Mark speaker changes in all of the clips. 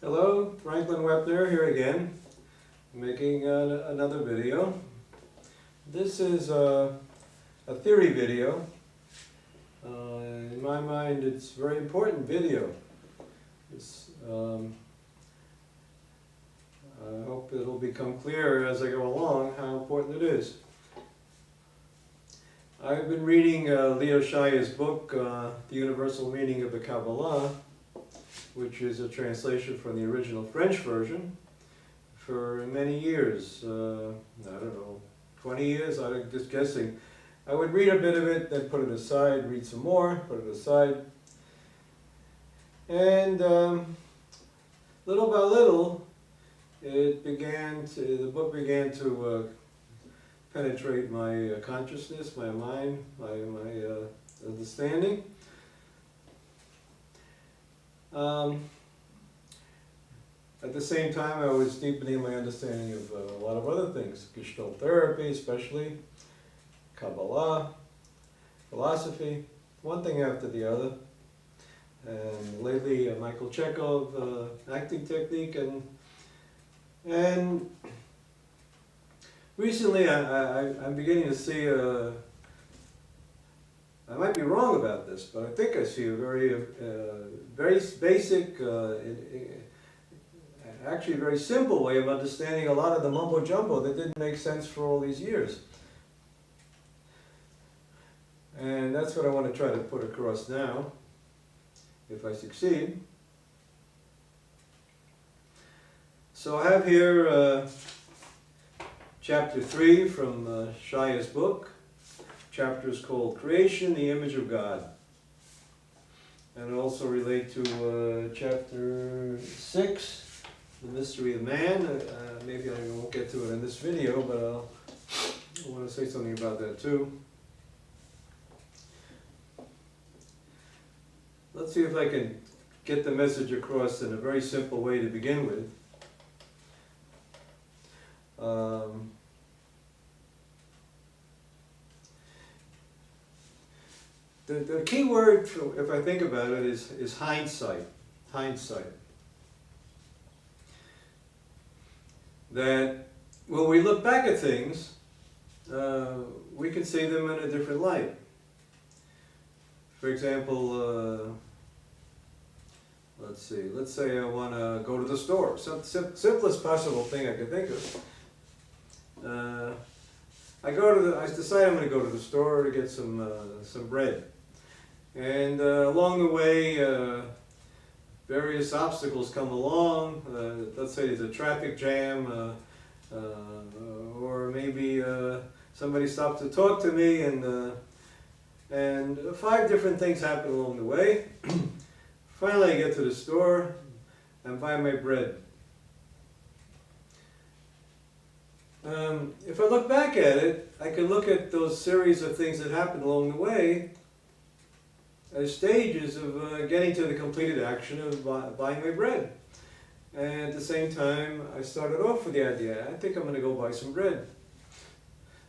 Speaker 1: Hello, Franklin Wepner here again, making another video. This is a theory video. In my mind, it's a very important video. I hope it'll become clear as I go along how important it is. I've been reading Leo Schaya'S book, The Universal Meaning of the Kabbalah, which is a translation from the original French version, for many years. I don't know, 20 years, I'm just guessing. I would read a bit of it, then put it aside, read some more, put it aside. And little by little, the book began to penetrate my consciousness, my mind, my understanding. At the same time, I was deepening my understanding of a lot of other things, Gestalt therapy especially, Kabbalah, philosophy, one thing after the other. And lately, Michael Chekhov, acting technique, and recently I'm beginning to see I might be wrong about this, but I think I see a very basic, actually a very simple way of understanding a lot of the mumbo-jumbo that didn't make sense for all these years. And that's what I want to try to put across now, if I succeed. So I have here chapter 3 from Schaya'S book. Chapter is called Creation, the Image of God. And also relate to chapter 6, The Mystery of Man. Maybe I won't get to it in this video, but I want to say something about that too. Let's see if I can get the message across in a very simple way to begin with. The key word, if I think about it, is hindsight. Hindsight. That when we look back at things, we can see them in a different light. For example, let's say I want to go to the store. Simplest possible thing I could think of. I decide I'm going to go to the store to get some bread. And along the way, various obstacles come along. Let's say there's a traffic jam, or maybe somebody stops to talk to me, and 5 different things happen along the way. Finally, I get to the store and buy my bread. If I look back at it, I can look at those series of things that happened along the way as stages of getting to the completed action of buying my bread. And at the same time, I started off with the idea, I think I'm going to go buy some bread.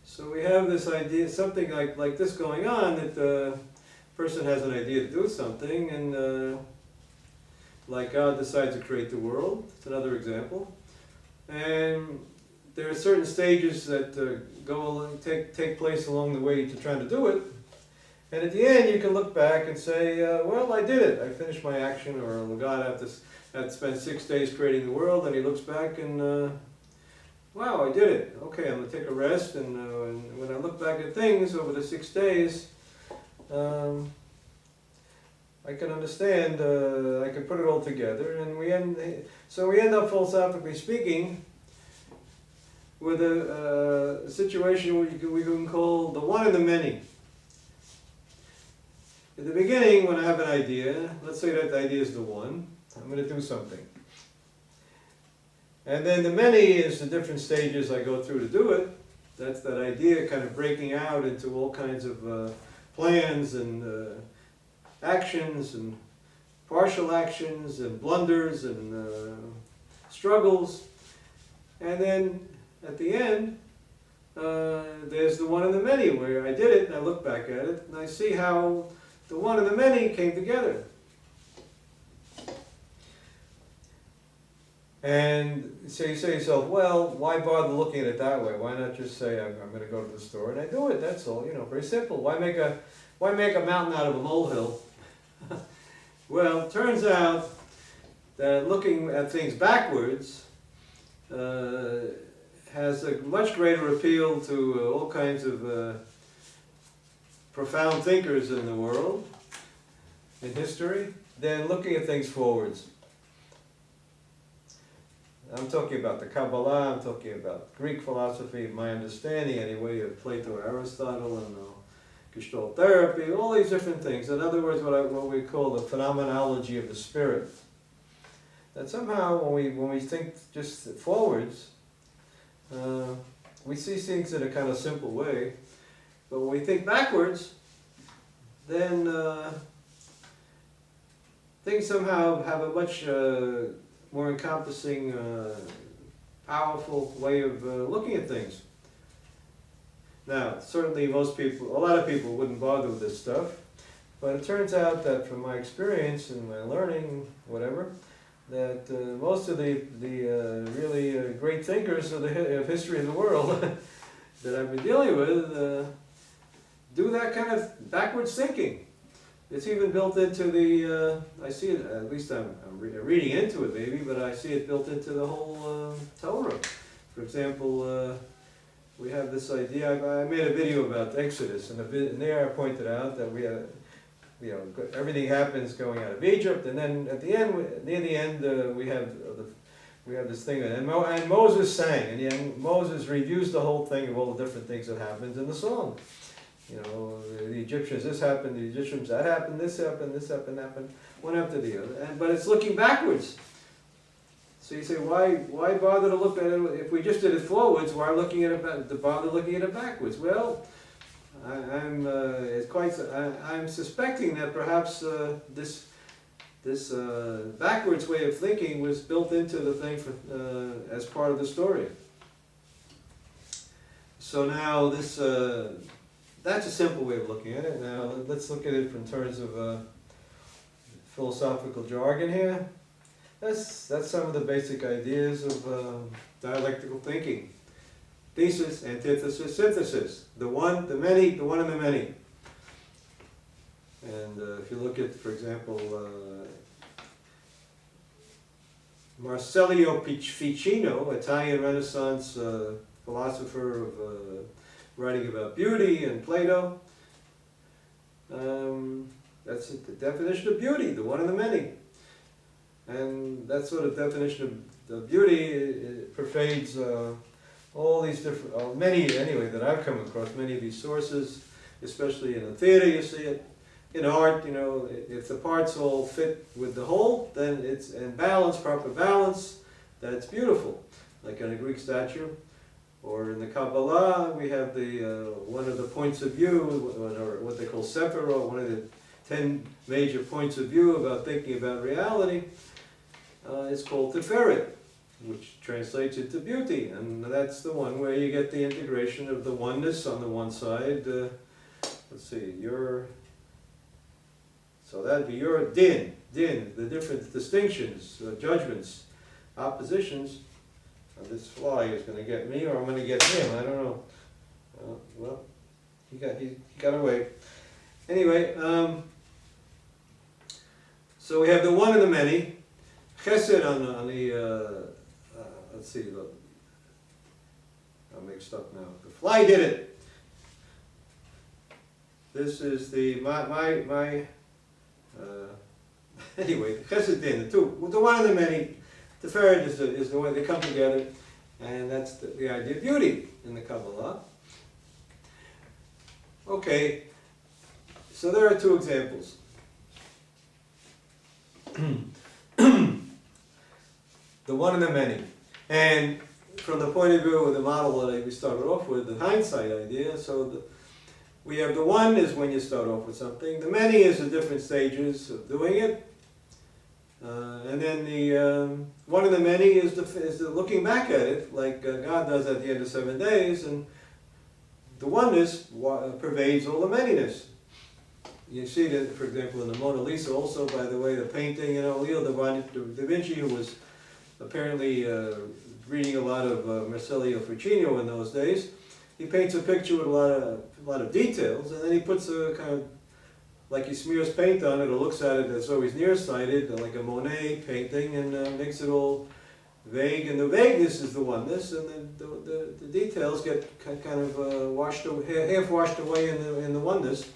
Speaker 1: So we have this idea, something like this going on, that the person has an idea to do something, and like God decides to create the world. It's another example. And there are certain stages that take place along the way to trying to do it. And at the end, you can look back and say, well, I did it. I finished my action, or God had spent 6 days creating the world, and he looks back and, wow, I did it. Okay, I'm going to take a rest, and when I look back at things over the 6 days, I can understand, I can put it all together, and we end up, philosophically speaking, with a situation we can call the one and the many. At the beginning, when I have an idea, let's say that the idea is the one, I'm going to do something. And then the many is the different stages I go through to do it. That's that idea kind of breaking out into all kinds of plans and actions and partial actions and blunders and struggles. And then at the end, there's the one and the many, where I did it and I look back at it and I see how the one and the many came together. And so you say to yourself, well, why bother looking at it that way? Why not just say, I'm going to go to the store and I do it, that's all, very simple. Why make a mountain out of a molehill? Well, it turns out that looking at things backwards has a much greater appeal to all kinds of profound thinkers in the world, in history, than looking at things forwards. I'm talking about the Kabbalah, I'm talking about Greek philosophy, my understanding anyway, of Plato, Aristotle, and Gestalt therapy, all these different things. In other words, what we call the phenomenology of the spirit. That somehow, when we think just forwards, we see things in a kind of simple way. But when we think backwards, then things somehow have a much more encompassing, powerful way of looking at things. Now, certainly a lot of people wouldn't bother with this stuff, but it turns out that from my experience and my learning, whatever, that most of the really great thinkers of history of the world that I've been dealing with do that kind of backwards thinking. It's even built into the, I see it, at least I'm reading into it maybe, but I see it built into the whole Torah. For example, we have this idea, I made a video about Exodus, and there I pointed out that we have, everything happens going out of Egypt, and then at the end, near the end, we have this thing, and Moses sang, and Moses reviews the whole thing of all the different things that happened in the song. The Egyptians, this happened, the Egyptians, that happened, this happened, one after the other. But it's looking backwards. So you say, why bother to look at it? If we just did it forwards, why bother looking at it backwards? Well, I'm suspecting that perhaps this backwards way of thinking was built into the thing as part of the story. So now that's a simple way of looking at it. Now let's look at it in terms of philosophical jargon here. That's some of the basic ideas of dialectical thinking. Thesis, antithesis, synthesis. The one, the many, the one and the many. And if you look at, for example, Marsilio Ficino, Italian Renaissance philosopher of writing about beauty, and Plato, that's the definition of beauty, the one and the many. And that sort of definition of the beauty, it pervades all these different, many anyway that I've come across, many of these sources, especially in the theater you see it. In art, if the parts all fit with the whole, then it's in balance, proper balance, then it's beautiful. Like in a Greek statue, or in the Kabbalah, we have one of the points of view, or what they call sephirot, one of the 10 major points of view about thinking about reality. It's called Tiferet, which translates into beauty, and that's the one where you get the integration of the oneness on the one side. Let's see, so that'd be your din, the different distinctions, judgments, oppositions. This fly is going to get me, or I'm going to get him. I don't know. Well, he got away. Anyway, so we have the one and the many. Chesed on the let's see. Look, I'm mixed up now. The fly did it. This is the anyway. Chesed din, the two, the one and the many. The Tiferet is the way they come together, and that's the idea of beauty in the Kabbalah. Okay, so there are two examples. The one and the many. And from the point of view of the model that we started off with, the hindsight idea, so we have the one is when you start off with something, the many is the different stages of doing it, and then the one of the many is the looking back at it, like God does at the end of 7 days, and the oneness pervades all the manyness. You see that, for example, in the Mona Lisa also, by the way, the painting, Leo da Vinci, who was apparently reading a lot of Marsilio Ficino in those days. He paints a picture with a lot of details, and then he puts a kind of, like he smears paint on it or looks at it as though he's nearsighted, like a Monet painting, and makes it all vague. And the vagueness is the oneness, and the details get kind of half washed away in the oneness.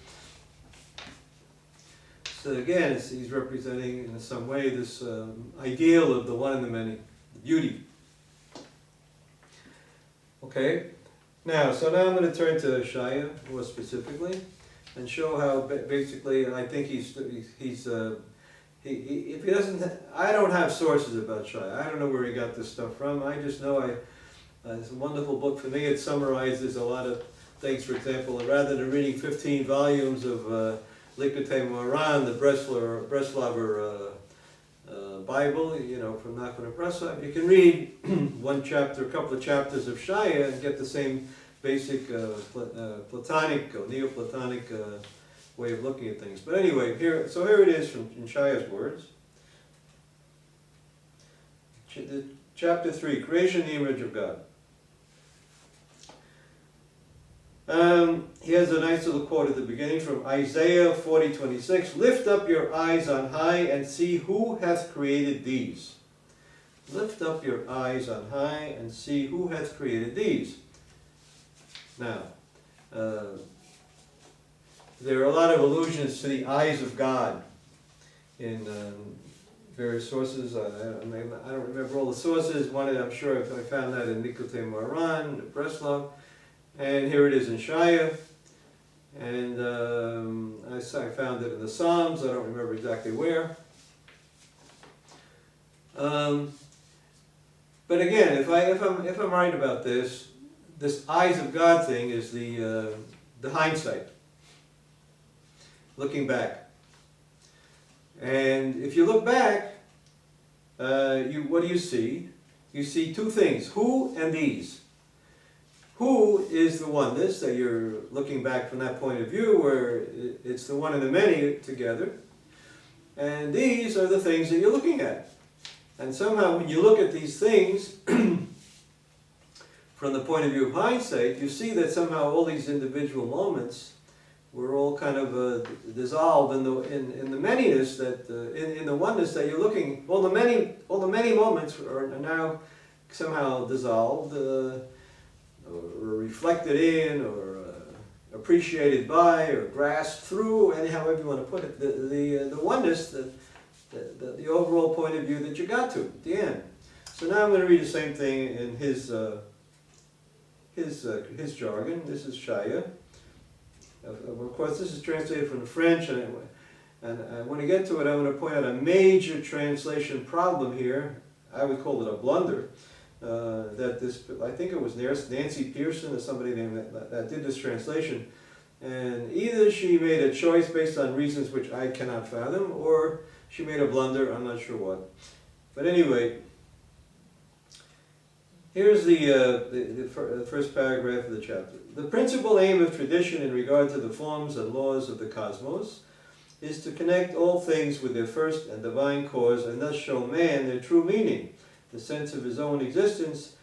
Speaker 1: So again, he's representing in some way this ideal of the one and the many, the beauty. Okay, now I'm going to turn to Shaya more specifically and show how basically I think if he doesn't, I don't have sources about Shaya. I don't know where he got this stuff from. I just know it's a wonderful book for me. It summarizes a lot of things. For example, rather than reading 15 volumes of Likutei Moharan, the Breslaver Bible, from Nachman of Breslov, you can read one chapter, a couple of chapters of Shaya and get the same basic Platonic or Neoplatonic way of looking at things. But anyway, here it is in Shaya's words. Chapter 3, Creation in the Image of God. He has a nice little quote at the beginning from Isaiah 40:26. Lift up your eyes on high and see who hath created these. Lift up your eyes on high and see who hath created these. Now, there are a lot of allusions to the eyes of God in various sources. I don't remember all the sources. One, I'm sure I found that in Likutei Moharan, Breslov. And here it is in Shaya, and I found it in the Psalms. I don't remember exactly where. But again, if I'm right about this eyes of God thing is the hindsight, looking back. And if you look back, what do you see? You see two things: who and these. Who is the oneness that you're looking back from that point of view, where it's the one and the many together. And these are the things that you're looking at. And somehow when you look at these things from the point of view of hindsight, you see that somehow all these individual moments were all kind of dissolved in the manyness, that in the oneness that you're looking. All the many moments are now somehow dissolved, or reflected in, or appreciated by, or grasped through, and however you want to put it, the oneness, the overall point of view that you got to at the end. So now I'm going to read the same thing in his jargon. This is Shaya. Of course, this is translated from the French, and when I get to it, I'm going to point out a major translation problem here. I would call it a blunder. I think it was Nancy Pearson or somebody named that did this translation, and either she made a choice based on reasons which I cannot fathom, or she made a blunder, I'm not sure what. But anyway, here's the first paragraph of the chapter. The principal aim of tradition in regard to the forms and laws of the cosmos is to connect all things with their first and divine cause, and thus show man their true meaning, the sense of his own existence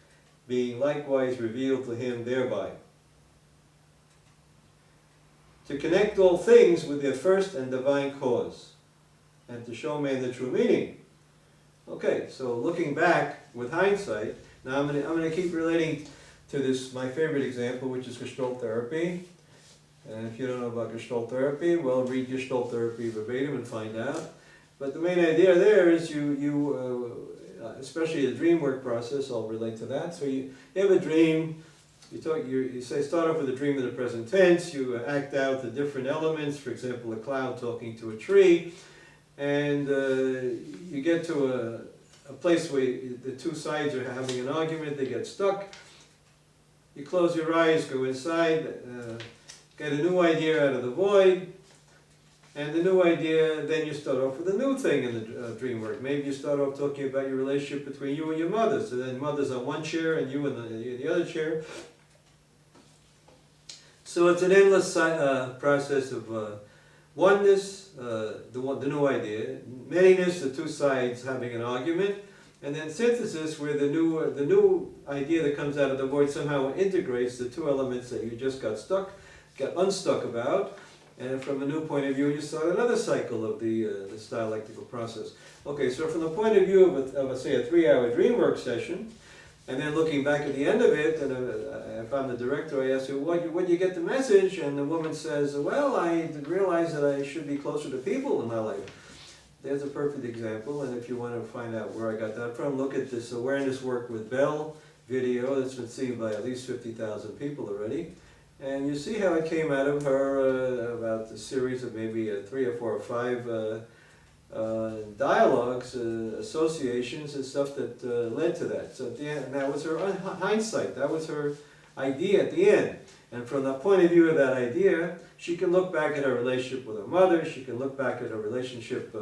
Speaker 1: being likewise revealed to him thereby. To connect all things with their first and divine cause, and to show man the true meaning. Okay, so looking back with hindsight, now I'm going to keep relating to this, my favorite example, which is Gestalt therapy. And if you don't know about Gestalt therapy, well, read Gestalt therapy verbatim and find out. But the main idea there is especially the dreamwork process, I'll relate to that. So you have a dream, you start off with a dream in the present tense, you act out the different elements, for example, a cloud talking to a tree, and you get to a place where the two sides are having an argument, they get stuck. You close your eyes, go inside, get a new idea out of the void, and the new idea, then you start off with a new thing in the dream work. Maybe you start off talking about your relationship between you and your mother. So then mother's on one chair and you in the other chair. So it's an endless process of oneness, the new idea, manyness, the two sides having an argument, And then synthesis, where the new idea that comes out of the void somehow integrates the two elements that you just got unstuck about, and from a new point of view, you start another cycle of this dialectical process. Okay, so from the point of view of say, a 3-hour dreamwork session, and then looking back at the end of it, and if I'm the director, I ask her, what you get the message? And the woman says, well, I realized that I should be closer to people in my life. There's a perfect example, and if you want to find out where I got that from, look at this awareness work with Bell video that's been seen by at least 50,000 people already. And you see how it came out of her about a series of maybe 3 or 4 or 5 dialogues, associations and stuff that led to that. So at the end, and that was her hindsight, that was her idea at the end. And from the point of view of that idea, she can look back at her relationship with her mother, she can look back at her relationship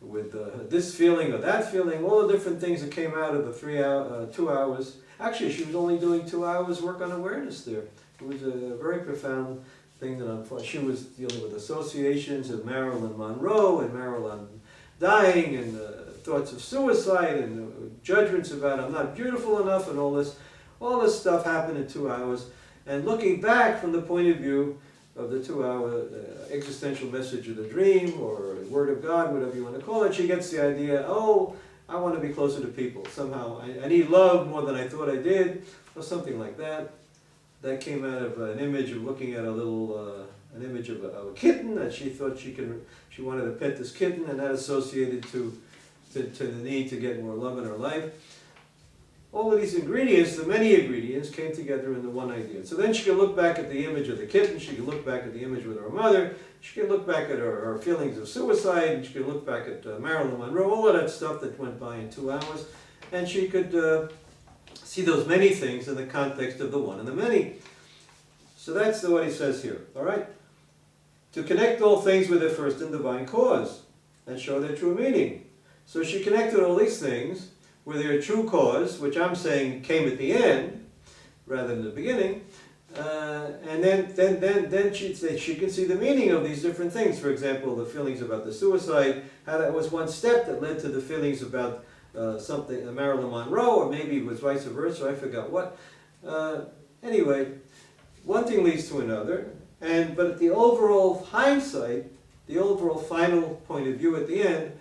Speaker 1: with this feeling or that feeling, all the different things that came out of the 2 hours. Actually, she was only doing 2 hours work on awareness there. It was a very profound thing that she was dealing with associations of Marilyn Monroe and Marilyn dying and thoughts of suicide and judgments about I'm not beautiful enough and all this stuff happened in 2 hours. And looking back from the point of view of the 2-hour existential message of the dream or word of God, whatever you want to call it, she gets the idea, oh, I want to be closer to people. Somehow I need love more than I thought I did, or something like that. That came out of an image of looking at an image of a kitten that she thought she wanted to pet this kitten, and that associated to the need to get more love in her life. All of these ingredients, the many ingredients, came together in the one idea. So then she can look back at the image of the kitten, she can look back at the image with her mother, she can look back at her feelings of suicide, and she can look back at Marilyn Monroe, all of that stuff that went by in 2 hours, and she could see those many things in the context of the one and the many. So that's what he says here, all right? To connect all things with their first and divine cause, and show their true meaning. So she connected all these things with their true cause, which I'm saying came at the end, rather than the beginning, and then she can see the meaning of these different things. For example, the feelings about the suicide, how that was one step that led to the feelings about something, Marilyn Monroe, or maybe it was vice versa, I forgot what. Anyway, one thing leads to another, but the overall hindsight, the overall final point of view at the end,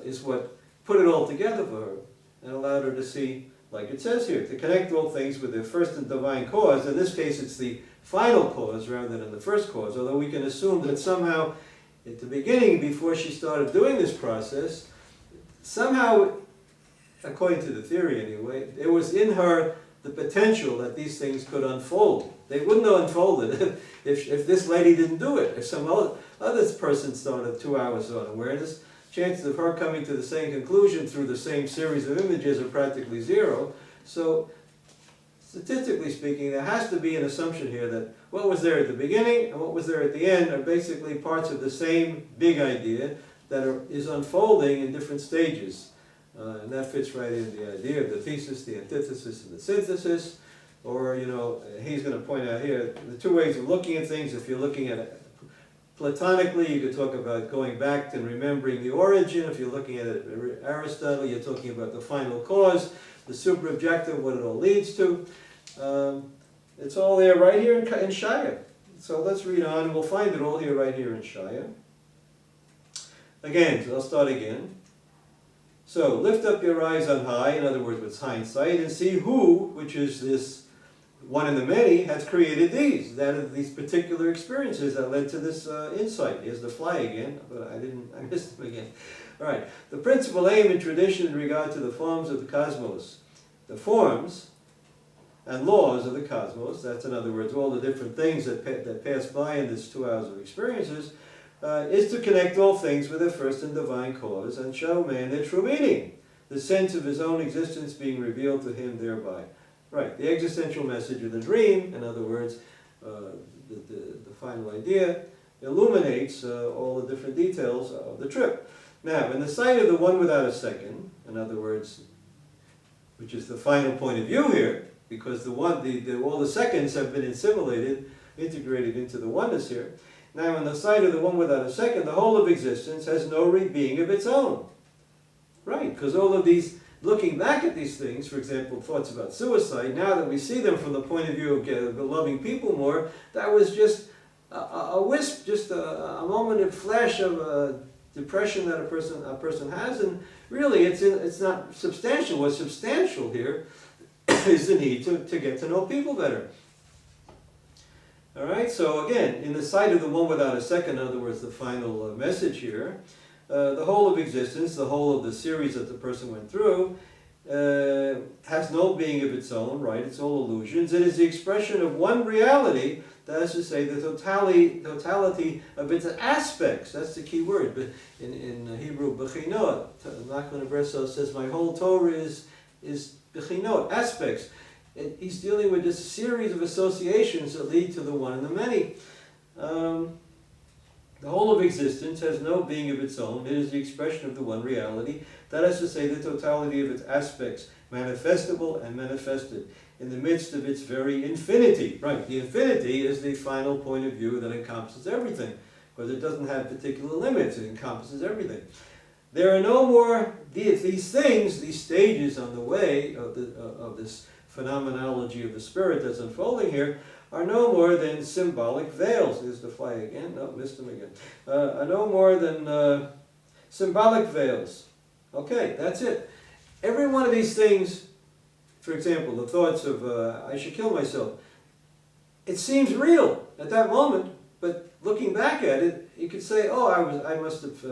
Speaker 1: is what put it all together for her and allowed her to see, like it says here, to connect all things with their first and divine cause. In this case, it's the final cause rather than the first cause, although we can assume that somehow at the beginning, before she started doing this process, somehow, according to the theory anyway, there was in her the potential that these things could unfold. They wouldn't have unfolded if this lady didn't do it. If some other person started 2 hours on awareness, chances of her coming to the same conclusion through the same series of images are practically zero. So, statistically speaking, there has to be an assumption here that what was there at the beginning and what was there at the end are basically parts of the same big idea that is unfolding in different stages. And that fits right in the idea of the thesis, the antithesis, and the synthesis. Or, he's going to point out here the two ways of looking at things. If you're looking at it platonically, you could talk about going back and remembering the origin. If you're looking at it Aristotle, you're talking about the final cause, the superobjective, what it all leads to. It's all there right here in Shaya. So let's read on, and we'll find it all here right here in Shaya. Again, so I'll start again. So, lift up your eyes on high, in other words, with hindsight, and see who, which is this one in the many, has created these. That are these particular experiences that led to this insight. Here's the fly again, but I missed him again. All right. The principal aim in tradition in regard to the forms of the cosmos, the forms and laws of the cosmos, that's in other words, all the different things that pass by in this 2 hours of experiences, is to connect all things with their first and divine cause and show man their true meaning, the sense of his own existence being revealed to him thereby. Right, the existential message of the dream, in other words, the final idea, illuminates all the different details of the trip. Now, in the sight of the one without a second, in other words, which is the final point of view here, because all the seconds have been assimilated, integrated into the oneness here. Now, in the sight of the one without a second, the whole of existence has no being of its own. Right, because all of these looking back at these things, for example, thoughts about suicide, now that we see them from the point of view of loving people more, that was just a wisp, just a moment of flash of depression that a person has, and really it's not substantial. What's substantial here is the need to get to know people better. All right, so again, in the sight of the one without a second, in other words, the final message here, the whole of existence, the whole of the series that the person went through, has no being of its own, right? It's all illusions. It is the expression of one reality, that is to say, the totality of its aspects. That's the key word. But in Hebrew, bechinot, Nachman Bresso says, my whole Torah is bechinot, aspects. He's dealing with this series of associations that lead to the one and the many. The whole of existence has no being of its own. It is the expression of the one reality. That is to say, the totality of its aspects, manifestable and manifested, in the midst of its very infinity. Right, the infinity is the final point of view that encompasses everything, because it doesn't have particular limits. It encompasses everything. There are no more these things, these stages on the way of this phenomenology of the spirit that's unfolding here, are no more than symbolic veils. There's the fly again. No, missed them again. Are no more than symbolic veils. Okay, that's it. Every one of these things, for example, the thoughts of I should kill myself, it seems real at that moment, but looking back at it, you could say, oh, I must have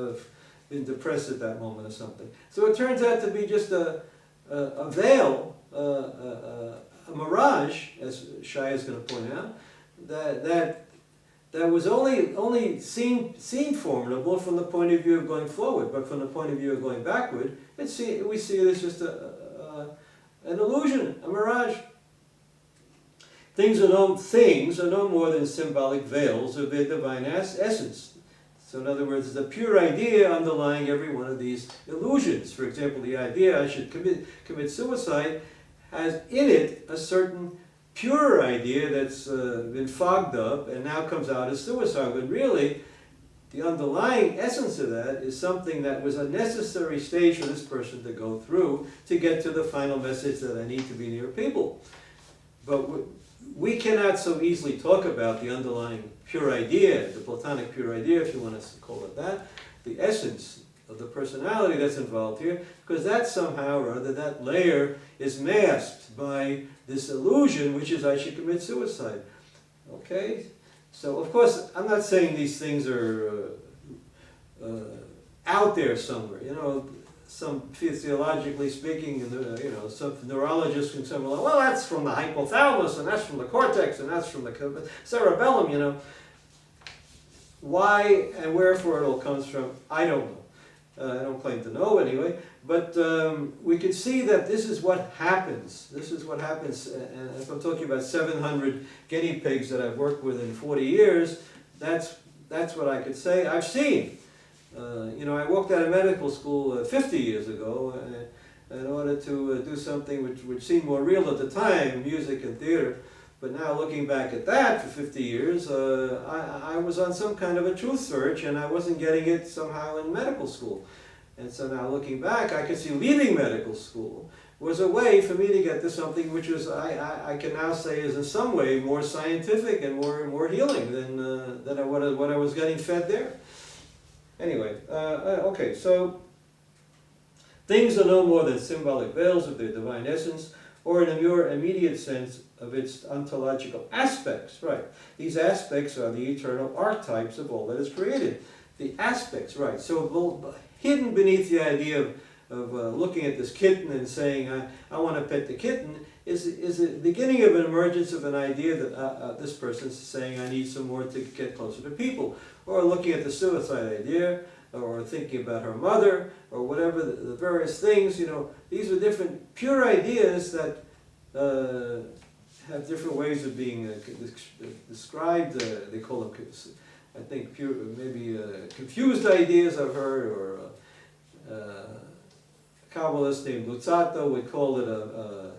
Speaker 1: been depressed at that moment or something. So it turns out to be just a veil, a mirage, as Shai is going to point out, that was only seen formidable from the point of view of going forward, but from the point of view of going backward, we see it as just an illusion, a mirage. Things are no more than symbolic veils of their divine essence. So in other words, the pure idea underlying every one of these illusions. For example, the idea I should commit suicide has in it a certain pure idea that's been fogged up and now comes out as suicide. But really, the underlying essence of that is something that was a necessary stage for this person to go through to get to the final message that I need to be near people. But we cannot so easily talk about the underlying pure idea, the Platonic pure idea, if you want to call it that, the essence of the personality that's involved here, because that somehow or other, that layer is masked by this illusion, which is I should commit suicide. Okay? So, of course, I'm not saying these things are out there somewhere. You know, some theologically speaking, some neurologists can say, well, that's from the hypothalamus, and that's from the cortex, and that's from the cerebellum, you know. Why and wherefore it all comes from, I don't know. I don't claim to know anyway, but we can see that this is what happens. This is what happens, and if I'm talking about 700 guinea pigs that I've worked with in 40 years, that's what I could say I've seen. I walked out of medical school 50 years ago in order to do something which seemed more real at the time, music and theater. But now looking back at that for 50 years, I was on some kind of a truth search and I wasn't getting it somehow in medical school. And so now looking back, I can see leaving medical school was a way for me to get to something which was, I can now say is in some way more scientific and more healing than what I was getting fed there. Anyway, okay, so things are no more than symbolic veils of their divine essence, or in a more immediate sense of its ontological aspects. Right. These aspects are the eternal archetypes of all that is created. The aspects, right. So hidden beneath the idea of looking at this kitten and saying, I want to pet the kitten, is the beginning of an emergence of an idea that this person's saying, I need some more to get closer to people. Or looking at the suicide idea, or thinking about her mother, or whatever, the various things, these are different pure ideas that have different ways of being described. They call them, I think, pure, maybe confused ideas I've heard, or a Kabbalist named Luzzatto would call it a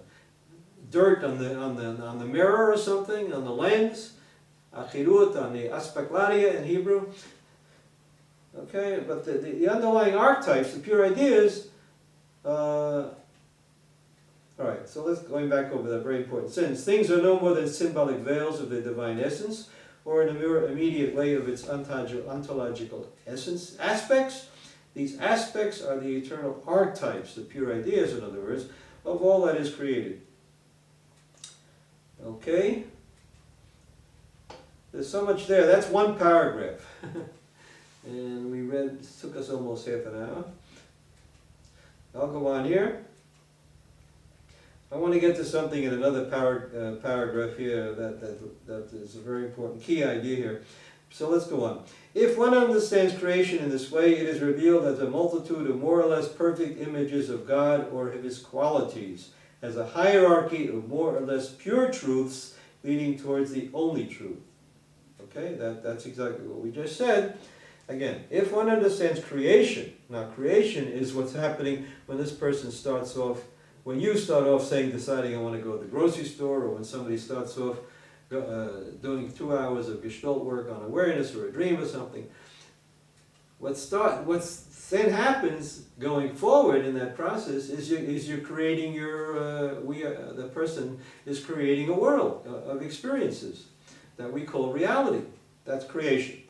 Speaker 1: dirt on the mirror or something, on the lens, achirut, on the aspeklaria in Hebrew. Okay, but the underlying archetypes, the pure ideas, Alright, so let's going back over that very important sentence. Things are no more than symbolic veils of the divine essence, or in a more immediate way of its ontological essence. Aspects. These aspects are the eternal archetypes, the pure ideas, in other words, of all that is created. Okay? There's so much there. That's one paragraph. And we read, it took us almost half an hour. I'll go on here. I want to get to something in another paragraph here that is a very important key idea here. So let's go on. If one understands creation in this way, it is revealed as a multitude of more or less perfect images of God or of His qualities, as a hierarchy of more or less pure truths leading towards the only truth. Okay, that's exactly what we just said. Again, if one understands creation, now creation is what's happening when this person starts off, when you start off saying, deciding I want to go to the grocery store, or when somebody starts off doing 2 hours of Gestalt work on awareness or a dream or something. What then happens going forward in that process is you're creating the person is creating a world of experiences that we call reality. That's creation.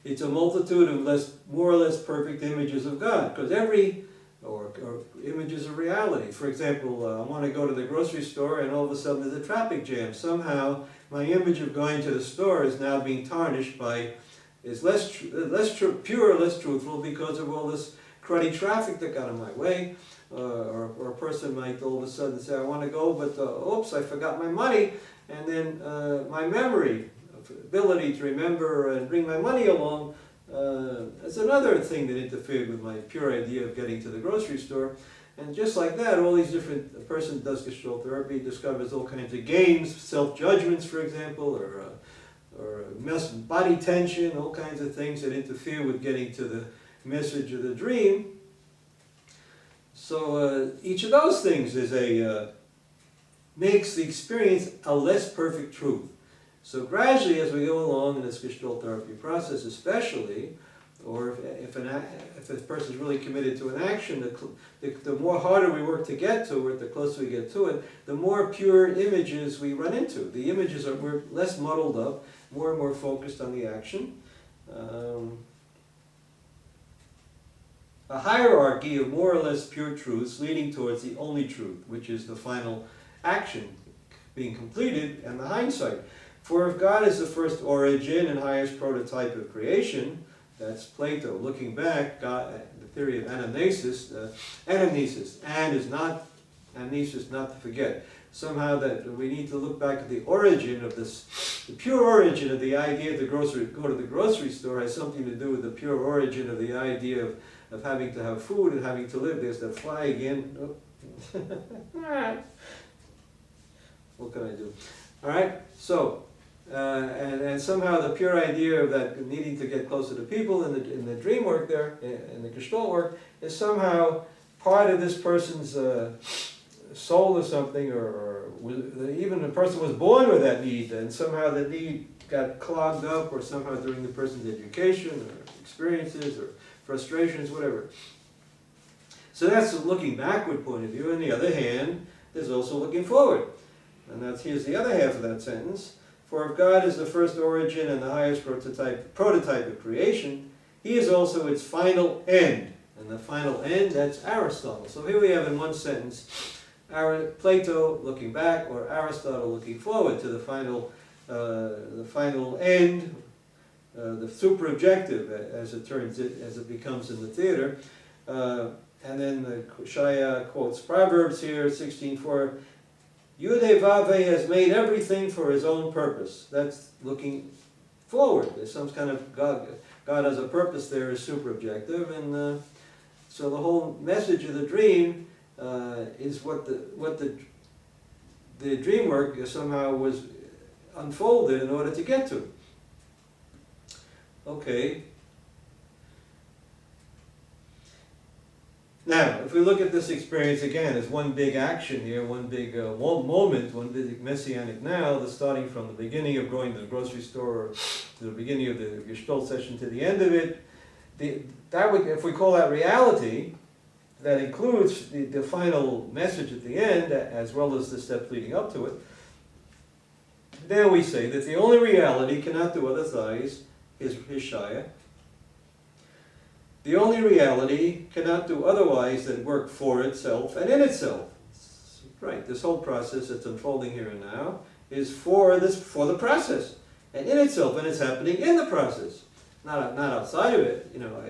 Speaker 1: It's a multitude of more or less perfect images of God, because or images of reality. For example, I want to go to the grocery store and all of a sudden there's a traffic jam. Somehow my image of going to the store is now being tarnished by, is less pure, less truthful because of all this cruddy traffic that got in my way. Or a person might all of a sudden say, I want to go, but oops, I forgot my money. And then my memory, ability to remember and bring my money along, it's another thing that interfered with my pure idea of getting to the grocery store. And just like that, all these different, a person does Gestalt therapy, discovers all kinds of games, self-judgments, for example, or body tension, all kinds of things that interfere with getting to the message of the dream. So each of those things is makes the experience a less perfect truth. So gradually, as we go along in this Gestalt therapy process especially, or if a person is really committed to an action, the more harder we work to get to it, the closer we get to it, the more pure images we run into. The images we're less muddled up, more and more focused on the action. A hierarchy of more or less pure truths leading towards the only truth, which is the final action being completed and the hindsight. For if God is the first origin and highest prototype of creation, that's Plato. Looking back, God, the theory of anamnesis, anamnesis, and is not, amnesis, not to forget. Somehow that we need to look back at the origin of this, the pure origin of the idea to go to the grocery store has something to do with the pure origin of the idea of having to have food and having to live. There's that fly again. Oh. What can I do? All right, so, and somehow the pure idea of that needing to get closer to people in the dream work there, in the Gestalt work, is somehow part of this person's soul or something, or even the person was born with that need, and somehow the need got clogged up, or somehow during the person's education, or experiences, or frustrations, whatever. So that's the looking backward point of view. On the other hand, there's also looking forward. And here's the other half of that sentence. For if God is the first origin and the highest prototype of creation, He is also its final end. And the final end, that's Aristotle. So here we have in one sentence, Plato looking back, or Aristotle looking forward to the final end, the super objective, as it becomes in the theater. And then Shaya quotes Proverbs here, 16:4. Yudhe has made everything for his own purpose. That's looking forward. There's some kind of God has a purpose there is super objective, and so the whole message of the dream is what the dream work somehow was unfolded in order to get to. Okay. Now, if we look at this experience again as one big action here, one big moment, one big messianic now, starting from the beginning of going to the grocery store to the beginning of the Gestalt session to the end of it, if we call that reality, that includes the final message at the end, as well as the steps leading up to it, there we say that the only reality cannot do otherwise is Shaya. The only reality cannot do otherwise than work for itself and in itself. Right, this whole process that's unfolding here and now is for the process and in itself, and it's happening in the process, not outside of it. You know,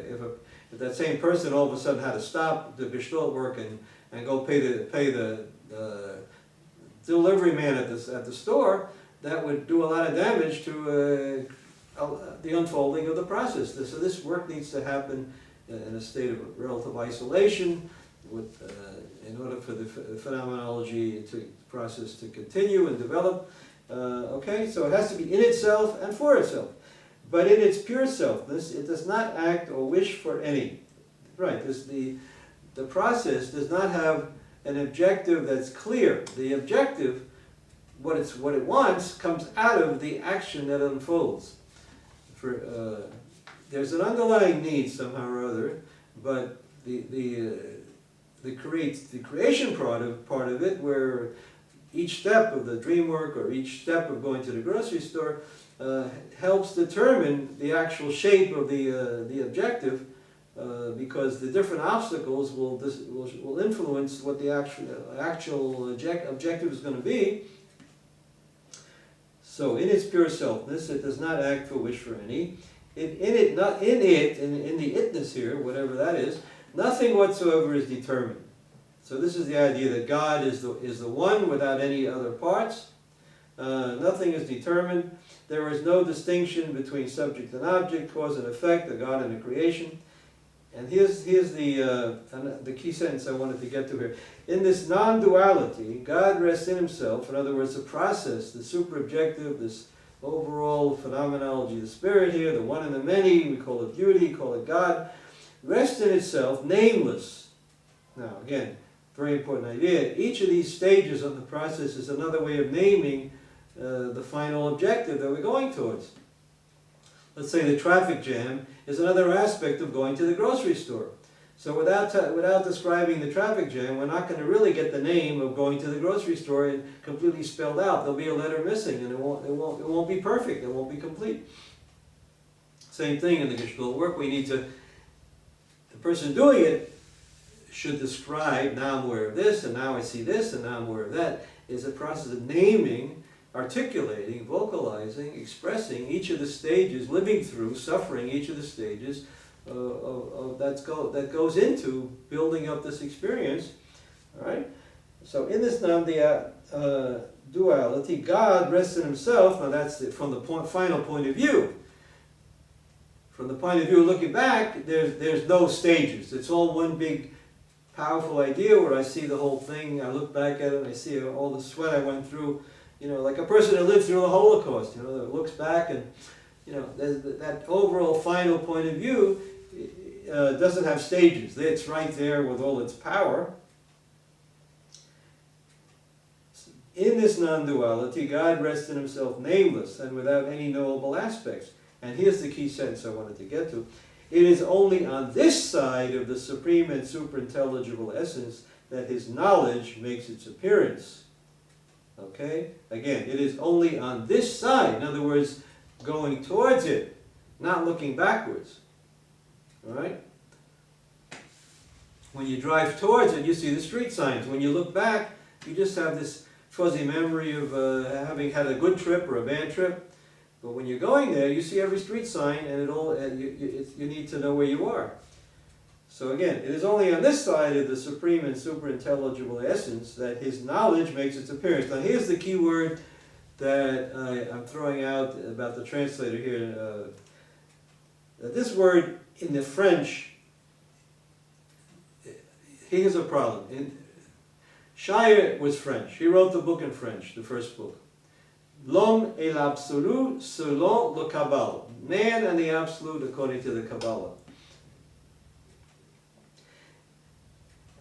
Speaker 1: if that same person all of a sudden had to stop the Gestalt work and go pay the delivery man at the store, that would do a lot of damage to the unfolding of the process. So this work needs to happen in a state of relative isolation, in order for the phenomenology process to continue and develop. Okay, so it has to be in itself and for itself. But in its pure selfness, it does not act or wish for any. Right, the process does not have an objective that's clear. The objective, what it wants, comes out of the action that unfolds. There's an underlying need somehow or other, but the creation part of it, where each step of the dream work or each step of going to the grocery store helps determine the actual shape of the objective, because the different obstacles will influence what the actual objective is going to be. So in its pure selfness, it does not act or wish for any. In the itness here, whatever that is, nothing whatsoever is determined. So this is the idea that God is the one without any other parts. Nothing is determined. There is no distinction between subject and object, cause and effect, the God and the creation. And here's the key sentence I wanted to get to here. In this non-duality, God rests in himself. In other words, the process, the super-objective, this overall phenomenology, the spirit here, the one and the many, we call it beauty, call it God, rests in itself, nameless. Now, again, very important idea. Each of these stages of the process is another way of naming the final objective that we're going towards. Let's say the traffic jam is another aspect of going to the grocery store. So without describing the traffic jam, we're not going to really get the name of going to the grocery store and completely spelled out. There'll be a letter missing, and it won't be perfect. It won't be complete. Same thing in the Gestalt work. We need to. The person doing it should describe. Now I'm aware of this, and now I see this, and now I'm aware of that. Is a process of naming, articulating, vocalizing, expressing each of the stages, living through, suffering each of the stages that goes into building up this experience. All right. So in this non-duality, God rests in himself. Now that's from the final point of view. From the point of view looking back, there's no stages. It's all one big powerful idea where I see the whole thing. I look back at it and I see all the sweat I went through. You know, like a person that lived through the Holocaust. You know, that looks back and, you know, that overall final point of view doesn't have stages. It's right there with all its power. In this non-duality, God rests in himself nameless and without any knowable aspects. And here's the key sentence I wanted to get to. It is only on this side of the supreme and superintelligible essence that his knowledge makes its appearance. Okay? Again, it is only on this side. In other words, going towards it, not looking backwards. All right? When you drive towards it, you see the street signs. When you look back, you just have this fuzzy memory of having had a good trip or a bad trip. But when you're going there, you see every street sign, and you need to know where you are. So again, it is only on this side of the supreme and superintelligible essence that his knowledge makes its appearance. Now here's the key word that I'm throwing out about the translator here. That this word in the French, here's a problem. Shaya was French. He wrote the book in French, the first book. L'homme et l'absolu selon le Kabbalah. Man and the absolute according to the Kabbalah.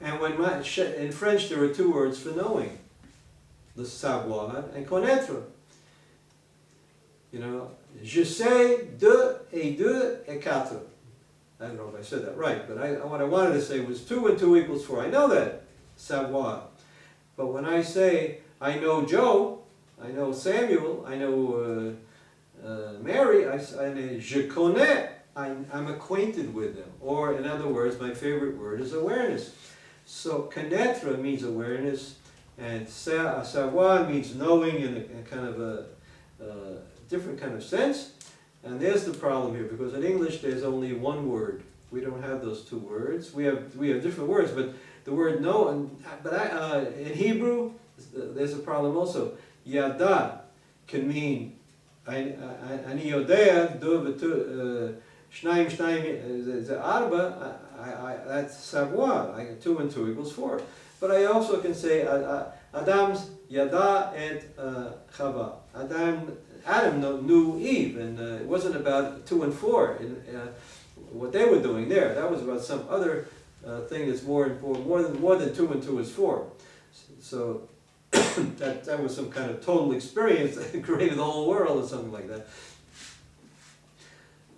Speaker 1: And in French there are two words for knowing. Le savoir and connaître. You know, je sais deux et quatre. I don't know if I said that right, but what I wanted to say was 2 and 2 equals 4. I know that, savoir. But when I say, I know Joe, I know Samuel, I know Mary, I say, je connais, I'm acquainted with them. Or, in other words, my favorite word is awareness. So, connaître means awareness, and savoir means knowing in a kind of a different kind of sense. And there's the problem here, because in English there's only one word. We don't have those 2 words. We have different words, but the word know, in Hebrew, there's a problem also. Yada can mean ani yodea, shnayim arba, that's savoir. 2 and 2 equals 4. But I also can say Adam's yada et Chava. Adam knew Eve, and it wasn't about 2 and 4 in what they were doing there. That was about some other thing that's more important. More than 2 and 2 is 4. So that was some kind of total experience that created the whole world or something like that.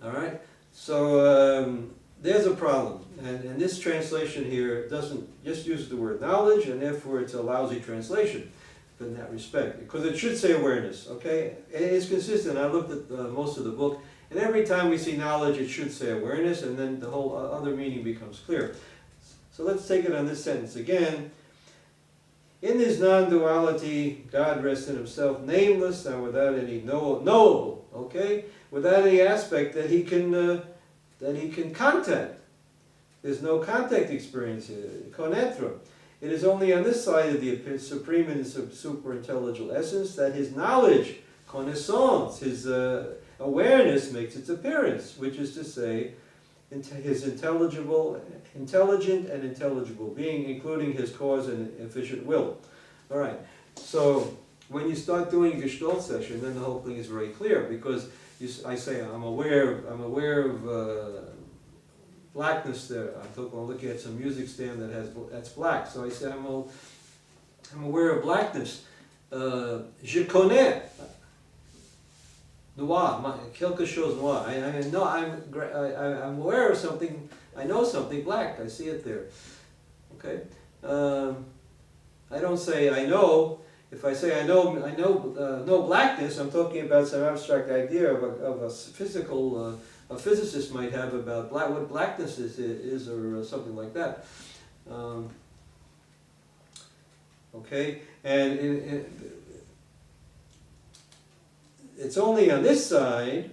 Speaker 1: All right. So there's a problem, and this translation here doesn't just use the word knowledge, and therefore it's a lousy translation in that respect, because it should say awareness, okay? And it's consistent. I looked at most of the book, and every time we see knowledge, it should say awareness, and then the whole other meaning becomes clear. So let's take it on this sentence again. In his non-duality, God rests in himself, nameless and without any knowable, okay? Without any aspect that he can contact. There's no contact experience here, connaître. It is only on this side of the supreme and superintelligible essence that his knowledge, connaissance, his awareness makes its appearance, which is to say, his intelligent and intelligible being, including his cause and efficient will. All right, so when you start doing a Gestalt session, then the whole thing is very clear, because I say I'm aware of blackness there. I'm looking at some music stand that's black, so I say I'm aware of blackness. Je connais noir, quelque chose noir. I'm aware of something. I know something black. I see it there. Okay. I don't say I know. If I say I know blackness, I'm talking about some abstract idea of a physical. A physicist might have about what blackness is or something like that. Okay, and it's only on this side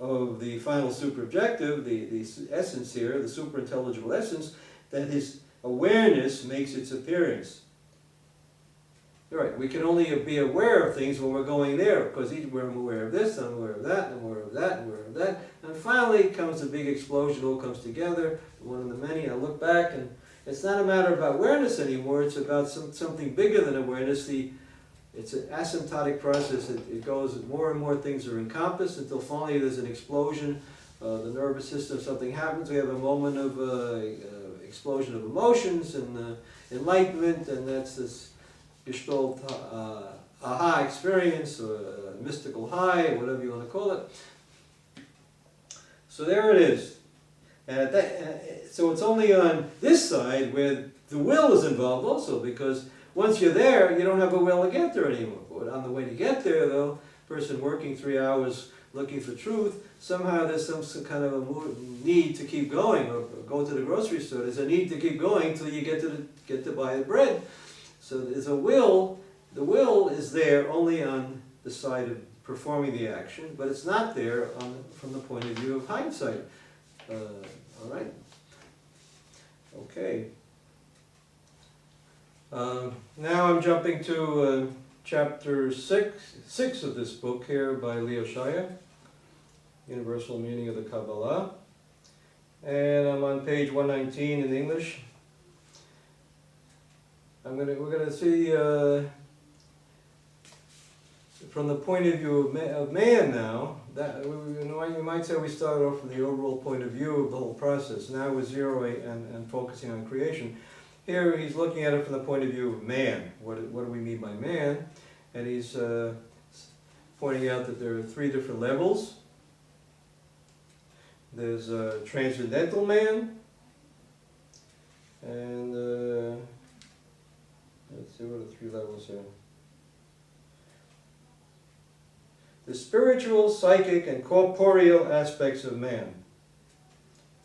Speaker 1: of the final superobjective, the essence here, the superintelligible essence, that his awareness makes its appearance. Right, we can only be aware of things when we're going there, because I'm aware of this, I'm aware of that, I'm aware of that, I'm aware of that, and finally comes a big explosion, it all comes together, one of the many. I look back, and it's not a matter about awareness anymore, it's about something bigger than awareness. It's an asymptotic process. It goes, more and more things are encompassed until finally there's an explosion. The nervous system, something happens, we have a moment of explosion of emotions and enlightenment, and that's this Gestalt aha experience, or mystical high, or whatever you want to call it. So there it is. And so it's only on this side where the will is involved also, because once you're there, you don't have a will to get there anymore. But on the way to get there, though, person working 3 hours looking for truth, somehow there's some kind of a need to keep going, or go to the grocery store. There's a need to keep going until you get to buy the bread. So there's a will. The will is there only on the side of performing the action, but it's not there from the point of view of hindsight. All right. Okay. Now I'm jumping to chapter 6 of this book here by Leo Schaya, Universal Meaning of the Kabbalah. And I'm on page 119 in English. We're going to see from the point of view of man now. That you might say we started off from the overall point of view of the whole process. Now we're zeroing and focusing on creation. Here he's looking at it from the point of view of man. What do we mean by man? And he's pointing out that there are 3 different levels. There's a transcendental man, and let's see, what are the 3 levels here? The spiritual, psychic, and corporeal aspects of man.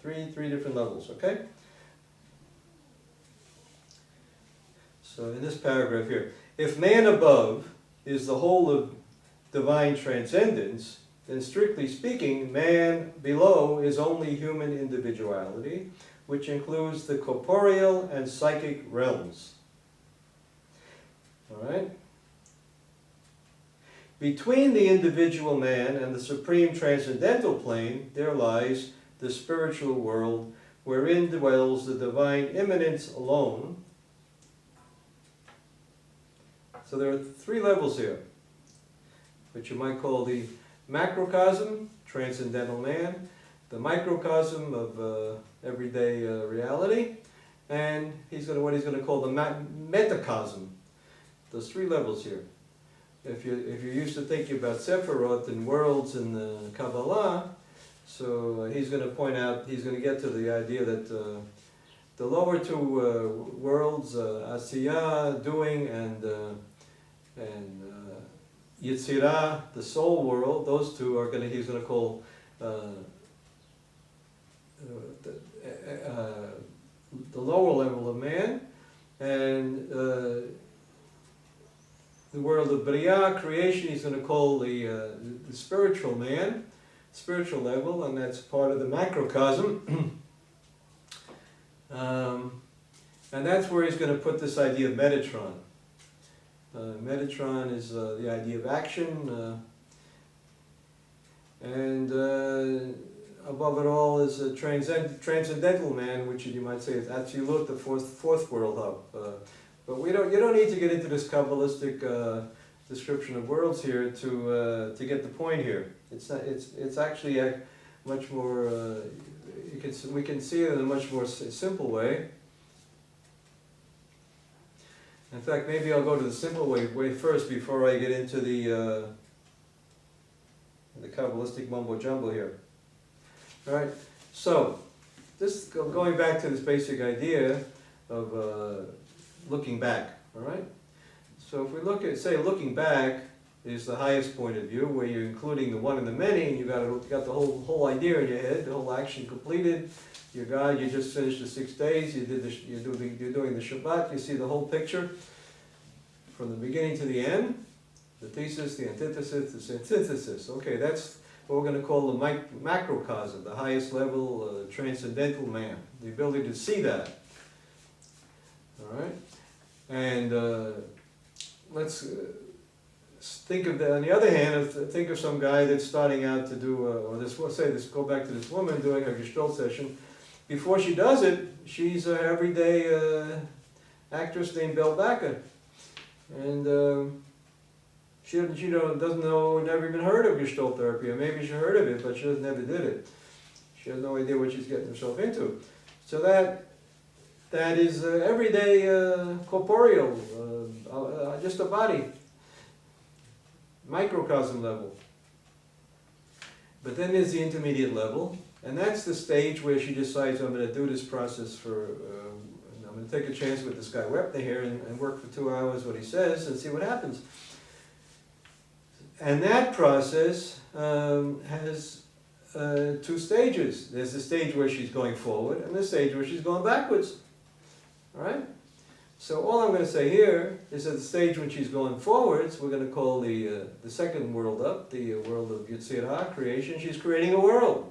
Speaker 1: Three different levels, okay? So in this paragraph here, if man above is the whole of divine transcendence, then strictly speaking, man below is only human individuality, which includes the corporeal and psychic realms. All right? Between the individual man and the supreme transcendental plane, there lies the spiritual world, wherein dwells the divine immanence alone. So there are 3 levels here, which you might call the macrocosm, transcendental man, the microcosm of everyday reality, and what he's going to call the metacosm. Those 3 levels here. If you're used to thinking about Sephiroth and worlds in the Kabbalah, so he's going to point out, he's going to get to the idea that the lower 2 worlds, Asiyah, doing, and Yetzirah, the soul world, those 2 are he's going to call the lower level of man, and the world of Bria, creation, he's going to call the spiritual man, spiritual level, and that's part of the macrocosm. And that's where he's going to put this idea of metatron. Metatron is the idea of action, and above it all is a transcendental man, which you might say is Atzilut, the fourth world up. But you don't need to get into this Kabbalistic description of worlds here to get the point here. It's actually a much more we can see it in a much more simple way. In fact, maybe I'll go to the simple way first before I get into the Kabbalistic mumbo jumbo here. All right. So this going back to this basic idea of looking back, all right? So if we look at, say, looking back is the highest point of view, where you're including the one and the many, and you got the whole idea in your head, the whole action completed. Your God, you just finished the 6 days. You're doing the Shabbat. You see the whole picture from the beginning to the end. The thesis, the antithesis, the synthesis. Okay, that's what we're going to call the macrocosm, the highest level transcendental man. The ability to see that. All right. And let's think of that. On the other hand, think of some guy that's starting out to do, go back to this woman doing her Gestalt session. Before she does it, she's an everyday actress named Belbaka. And she doesn't know, never even heard of Gestalt therapy, or maybe she heard of it, but she never did it. She has no idea what she's getting herself into. So that is everyday corporeal, just a body, microcosm level. But then there's the intermediate level, and that's the stage where she decides, I'm going to do this process for, I'm going to take a chance with this guy Wepner here and work for 2 hours what he says and see what happens. And that process has 2 stages. There's the stage where she's going forward and the stage where she's going backwards. All right? So all I'm going to say here is that the stage when she's going forwards, we're going to call the second world up, the world of Yetzirah, creation. She's creating a world.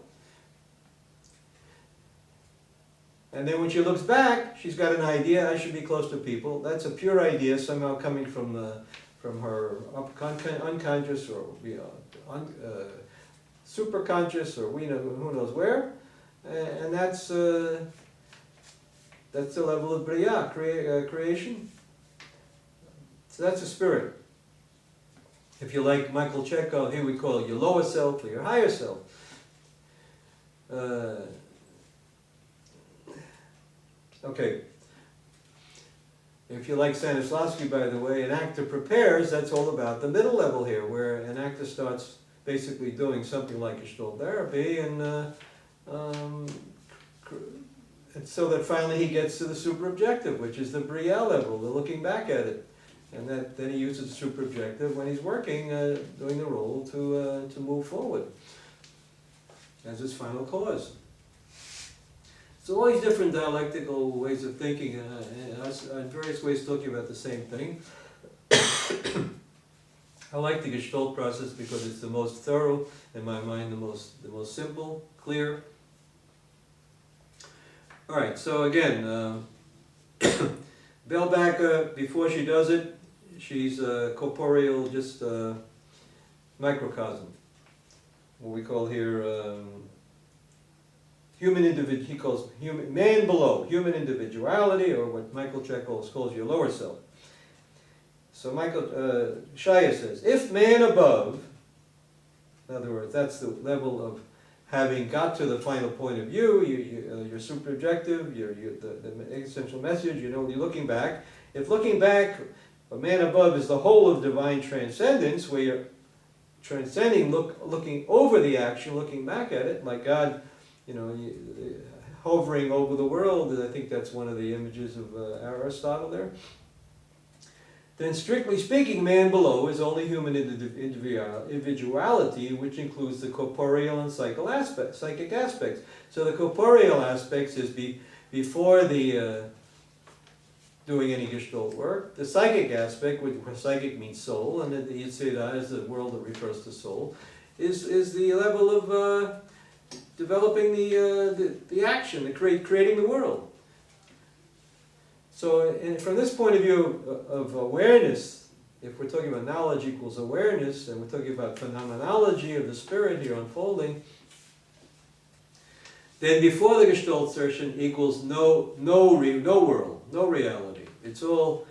Speaker 1: And then when she looks back, she's got an idea, I should be close to people. That's a pure idea, somehow coming from her unconscious or superconscious, or who knows where. And that's the level of Bria, creation. So that's a spirit. If you like Michael Chekhov, here we call it your lower self or your higher self. Okay. If you like Stanislavski, by the way, an actor prepares, that's all about the middle level here, where an actor starts basically doing something like Gestalt therapy, and and so that finally he gets to the super-objective, which is the bria level, the looking back at it. And then he uses the super-objective when he's working, doing the role to move forward as his final cause. So all these different dialectical ways of thinking, and various ways of talking about the same thing. I like the Gestalt process because it's the most thorough, in my mind, the most simple, clear. All right, so again, Bellbacker, before she does it, she's a corporeal, just microcosm. What we call here human individual. He calls human man below, human individuality, or what Michael Chekhov calls your lower self. So Schaya says, if man above, in other words, that's the level of having got to the final point of view, your super-objective, the existential message, you're looking back. If looking back, a man above is the whole of divine transcendence, where you're transcending, looking over the action, looking back at it, like God, hovering over the world. And I think that's one of the images of Aristotle there. Then strictly speaking, man below is only human individuality, which includes the corporeal and psychic aspects. So the corporeal aspects is before the doing any Gestalt work. The psychic aspect, where psychic means soul, and the Yitzhira is the world that refers to soul, is the level of developing the action, creating the world. So from this point of view of awareness, if we're talking about knowledge equals awareness, and we're talking about phenomenology of the spirit here unfolding, then before the Gestalt session equals no world, no reality. It's all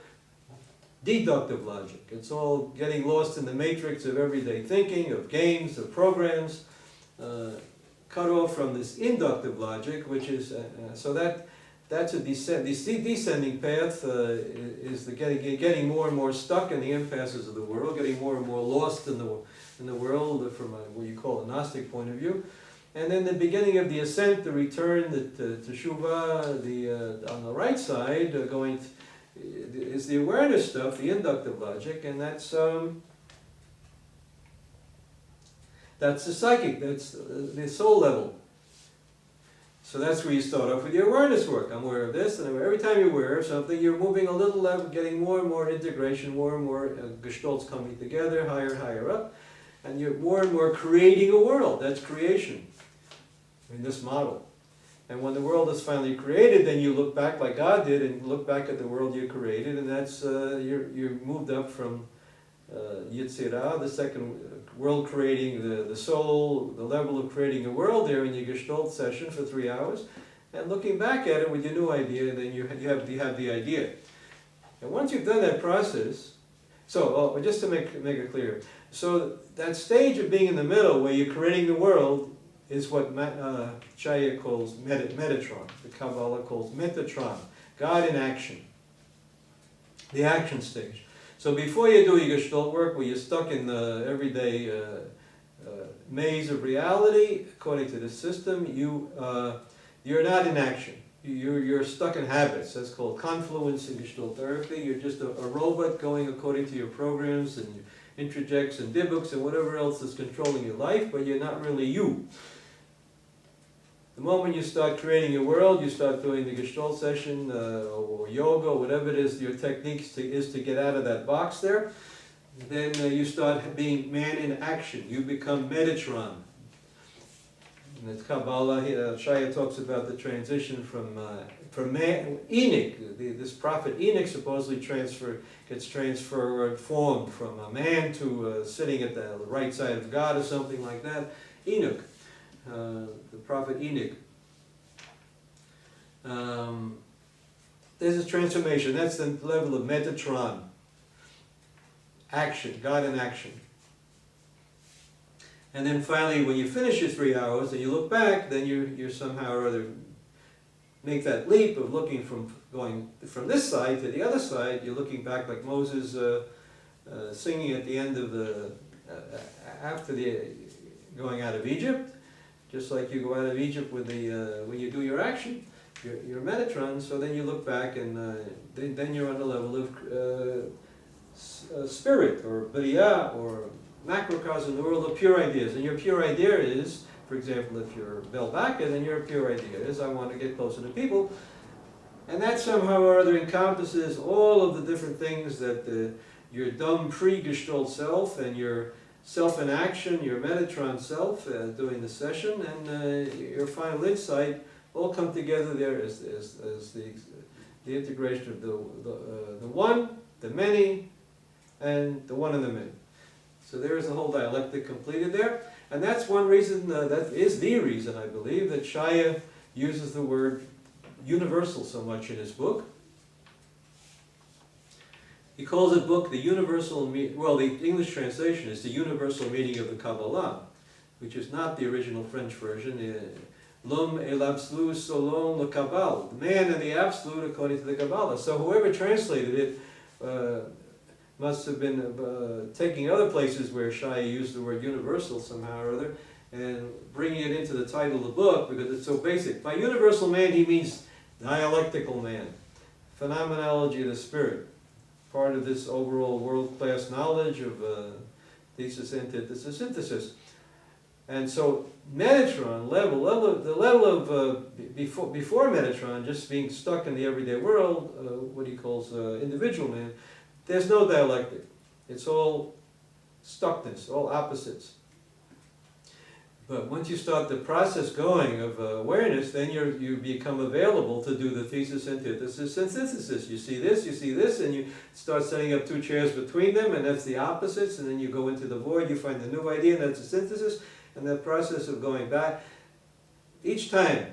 Speaker 1: deductive logic. It's all getting lost in the matrix of everyday thinking, of games, of programs, cut off from this inductive logic, which is, that's a descending path, is the getting more and more stuck in the impasses of the world, getting more and more lost in the world from what you call a Gnostic point of view. And then the beginning of the ascent, the return, the teshuvah, on the right side, is the awareness stuff, the inductive logic, and that's the psychic, that's the soul level. So that's where you start off with your awareness work. I'm aware of this, and every time you're aware of something, you're moving a little level, getting more and more integration, more and more gestalts coming together, higher and higher up, and you're more and more creating a world. That's creation in this model. And when the world is finally created, then you look back like God did, and look back at the world you created, and that's you're moved up from Yitzhira, the second world creating the soul, the level of creating a world there in your Gestalt session for 3 hours, and looking back at it with your new idea, then you have the idea. And once you've done that process, so just to make it clear, so that stage of being in the middle where you're creating the world is what Shaya calls metatron, the Kabbalah calls metatron, God in action, the action stage. So before you do your Gestalt work, where you're stuck in the everyday maze of reality, according to the system, you're not in action. You're stuck in habits. That's called confluence in Gestalt therapy. You're just a robot going according to your programs and your introjects and dibuks and whatever else is controlling your life, but you're not really you. The moment you start creating your world, you start doing the Gestalt session or yoga, whatever it is, your techniques is to get out of that box there, then you start being man in action. You become Metatron. In the Kabbalah, Shaya talks about the transition from man, Enoch. This prophet Enoch supposedly gets formed from a man to sitting at the right side of God or something like that. Enoch. The prophet Enoch. There's this transformation. That's the level of Metatron. Action, God in action. And then finally, when you finish your 3 hours and you look back, then you're somehow or other make that leap of going from this side to the other side. You're looking back like Moses singing at the end of after the going out of Egypt. just like you go out of Egypt with the, when you do your action, your metatron, so then you look back and then you're on the level of spirit, or bria, or macrocosm, the world of pure ideas. And your pure idea is, for example, if you're Belbaka, then your pure idea is, I want to get closer to people. And that somehow or other encompasses all of the different things that your dumb pre-Gestalt self and your self in action, your Metatron self doing the session, and your final insight all come together there as the integration of the one, the many, and the one and the many. So there is the whole dialectic completed there. And that's one reason, that is the reason, I believe, that Schaya uses the word universal so much in his book. He calls the book the universal, well, the English translation is the universal meaning of the Kabbalah, which is not the original French version. L'homme et l'absolu selon le Kabbal, the man and the absolute according to the Kabbalah. So whoever translated it must have been taking other places where Schaya used the word universal somehow or other, and bringing it into the title of the book because it's so basic. By universal man, he means dialectical man, phenomenology of the spirit, part of this overall world-class knowledge of thesis, antithesis, synthesis. And so Metatron, the level of before Metatron, just being stuck in the everyday world, what he calls individual man, there's no dialectic. It's all stuckness, all opposites. But once you start the process going of awareness, then you become available to do the thesis, antithesis, and synthesis. You see this, and you start setting up two chairs between them, and that's the opposites, and then you go into the void, you find the new idea, and that's the synthesis, and that process of going back. Each time,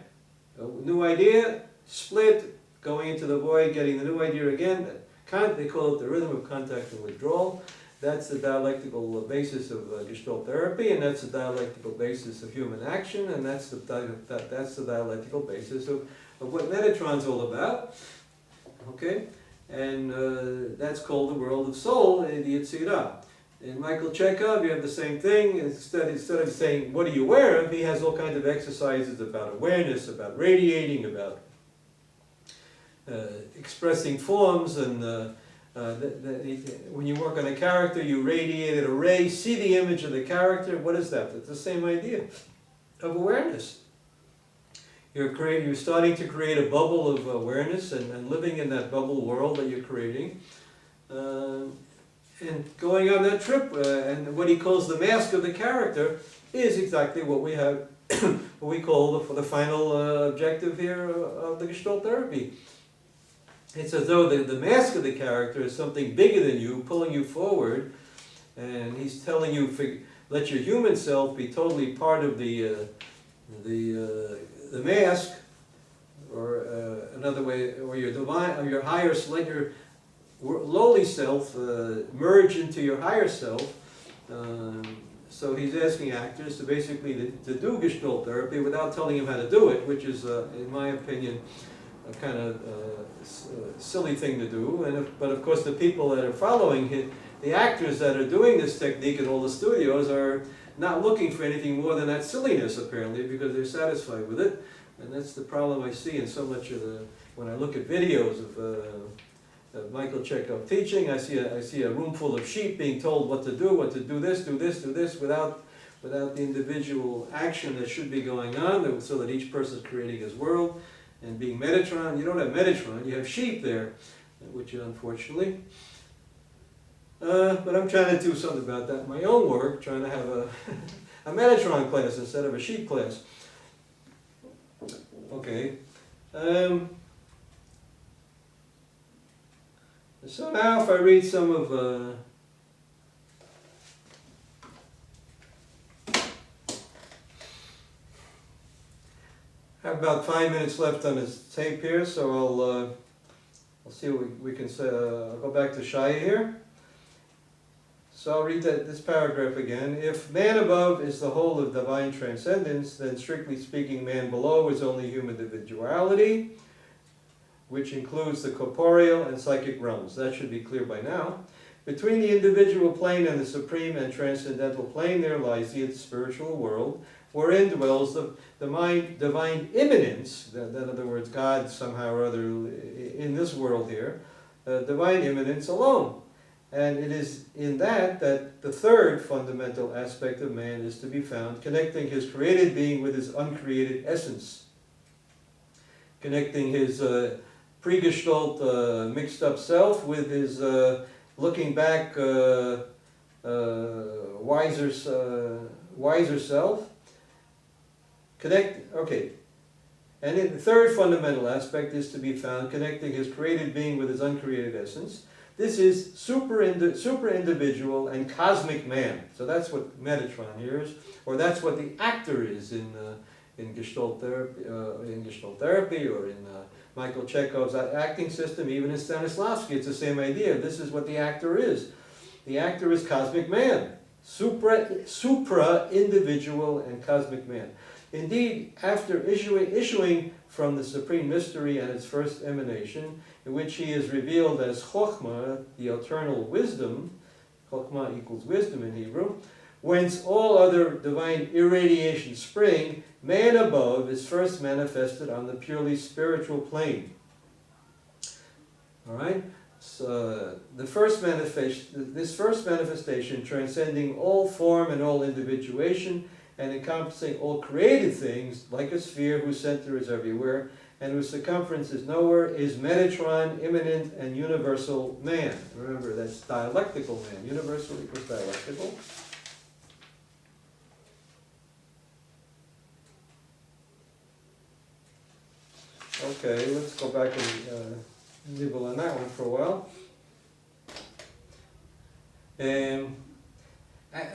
Speaker 1: a new idea, split, going into the void, getting the new idea again. They call it the rhythm of contact and withdrawal. That's the dialectical basis of Gestalt therapy, and that's the dialectical basis of human action, and that's the dialectical basis of what Metatron's all about. Okay? And that's called the world of soul, the Yetzirah. In Michael Chekhov, you have the same thing. Instead of saying, what are you aware of, he has all kinds of exercises about awareness, about radiating, about expressing forms, and when you work on a character, you radiate it, a ray, see the image of the character. What is that? It's the same idea of awareness. You're starting to create a bubble of awareness and living in that bubble world that you're creating. And going on that trip, and what he calls the mask of the character is exactly what we have, what we call the final objective here of the Gestalt therapy. It's as though the mask of the character is something bigger than you, pulling you forward, and he's telling you, let your human self be totally part of the mask, or another way, or your divine, or your higher, let your lowly self merge into your higher self. So he's asking actors to basically to do Gestalt therapy without telling him how to do it, which is, in my opinion, a kind of silly thing to do. But of course the people that are following it, the actors that are doing this technique in all the studios are not looking for anything more than that silliness apparently, because they're satisfied with it. And that's the problem I see in so much of when I look at videos of Michael Chekhov teaching, I see a room full of sheep being told what to do this, without the individual action that should be going on, so that each person is creating his world. And being Metatron, you don't have Metatron, you have sheep there, which unfortunately. But I'm trying to do something about that in my own work, trying to have a Metatron class instead of a sheep class. Okay. So now if I read some of I have about 5 minutes left on this tape here, so I'll see what we can say. I'll go back to Schaya here. So I'll read this paragraph again. If man above is the whole of divine transcendence, then strictly speaking, man below is only human individuality, which includes the corporeal and psychic realms. That should be clear by now. Between the individual plane and the supreme and transcendental plane, there lies the spiritual world, wherein dwells the divine immanence, that in other words, God somehow or other in this world here, divine immanence alone. And it is in that the third fundamental aspect of man is to be found, connecting his created being with his uncreated essence. Connecting his pre-Gestalt mixed up self with his looking back wiser self. Okay. And the third fundamental aspect is to be found, connecting his created being with his uncreated essence. This is super individual and cosmic man. So that's what Metatron here is, or that's what the actor is in Gestalt therapy, or in Michael Chekhov's acting system, even in Stanislavski. It's the same idea. This is what the actor is. The actor is cosmic man, supra individual and cosmic man. Indeed, after issuing from the supreme mystery and its first emanation, in which he is revealed as Chokhmah, the eternal wisdom, Chokhmah equals wisdom in Hebrew, whence all other divine irradiations spring, man above is first manifested on the purely spiritual plane. All right? So this first manifestation, transcending all form and all individuation, and encompassing all created things, like a sphere whose center is everywhere, and whose circumference is nowhere, is Metatron, immanent and universal man. Remember, that's dialectical man. Universal equals dialectical. Okay, let's go back and nibble on that one for a while.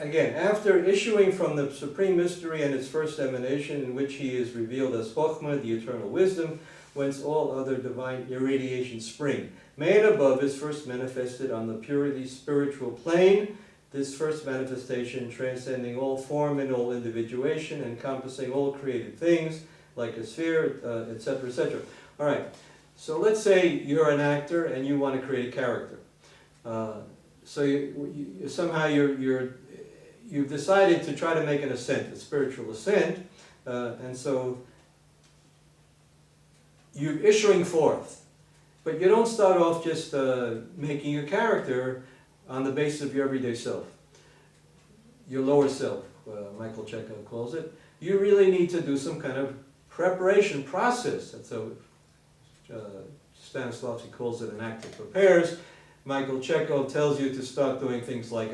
Speaker 1: Again, after issuing from the supreme mystery and its first emanation, in which he is revealed as Chokhmah, the eternal wisdom, whence all other divine irradiations spring. Man above is first manifested on the purely spiritual plane. This first manifestation, transcending all form and all individuation, encompassing all created things, like a sphere, etc., etc. All right. So let's say you're an actor and you want to create a character. So somehow you've decided to try to make an ascent, a spiritual ascent, and so you're issuing forth. But you don't start off just making a character on the basis of your everyday self, your lower self, Michael Chekhov calls it. You really need to do some kind of preparation process. And so Stanislavski calls it an actor prepares. Michael Chekhov tells you to start doing things like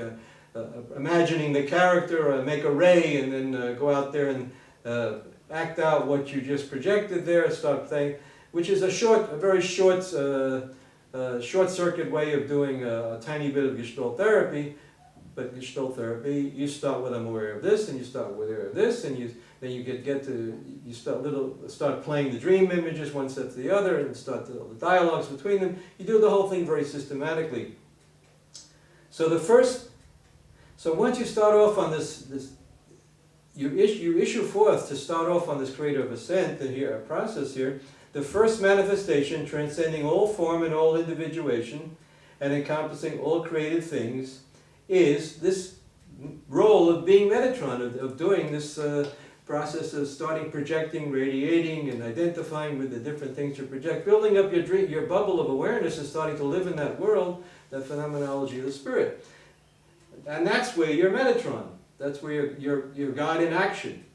Speaker 1: imagining the character, or make a ray, and then go out there and act out what you just projected there. Start playing, which is a very short short-circuit way of doing a tiny bit of Gestalt therapy. But Gestalt therapy, you start with I'm aware of this, and you start aware of this, and then you start playing the dream images one step to the other, and start the dialogues between them. You do the whole thing very systematically. So once you start off on you issue forth to start off on this creative ascent, a process here. The first manifestation, transcending all form and all individuation, and encompassing all created things, is this role of being Metatron, of doing this process of starting projecting, radiating, and identifying with the different things you project, building up your bubble of awareness and starting to live in that world, that phenomenology of the spirit. And that's where you're Metatron. That's where you're God in action,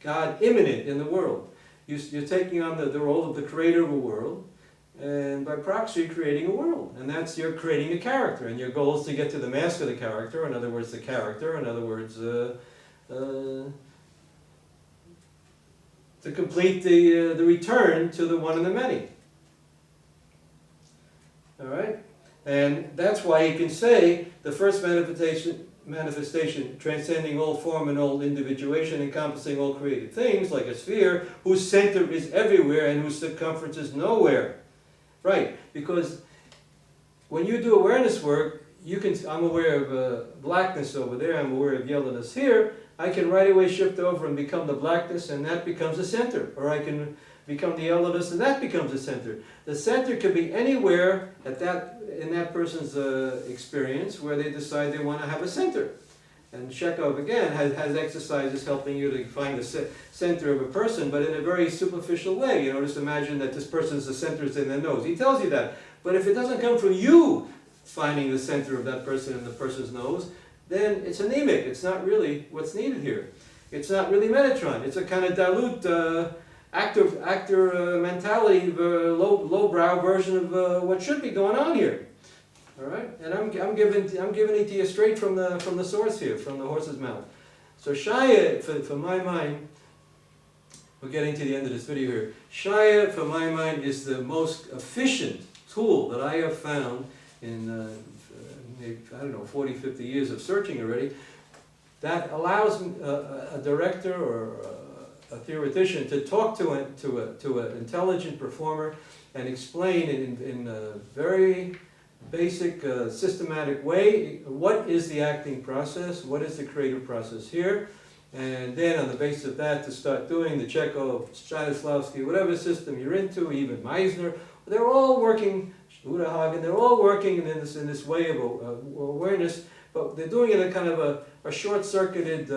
Speaker 1: God immanent in the world. You're taking on the role of the creator of a world, and by proxy you're creating a world. And you're creating a character, and your goal is to get to the mask of the character, in other words the character, in other words to complete the return to the one and the many. All right? And that's why you can say the first manifestation, transcending all form and all individuation, encompassing all created things, like a sphere, whose center is everywhere and whose circumference is nowhere. Right, because when you do awareness work, I'm aware of blackness over there, I'm aware of yellowness here, I can right away shift over and become the blackness, and that becomes the center. Or I can become the yellowness, and that becomes the center. The center could be anywhere in that person's experience where they decide they want to have a center. And Chekhov, again, has exercises helping you to find the center of a person, but in a very superficial way. You know, just imagine that this person's the center is in their nose. He tells you that. But if it doesn't come from you finding the center of that person in the person's nose, then it's anemic. It's not really what's needed here. It's not really metatron. It's a kind of dilute actor mentality, lowbrow version of what should be going on here. All right, and I'm giving it to you straight from the source here, from the horse's mouth. So Shaya, for my mind, we're getting to the end of this video here. Shaya, for my mind, is the most efficient tool that I have found in maybe, I don't know, 40, 50 years of searching already, that allows a director or a theoretician to talk to an intelligent performer and explain in a very basic, systematic way what is the acting process, what is the creative process here, and then on the basis of that to start doing the Chekhov, Stanislavski, whatever system you're into, even Meisner, they're all working, Udahagen, they're all working in this way of awareness, but they're doing it in a kind of a short-circuited,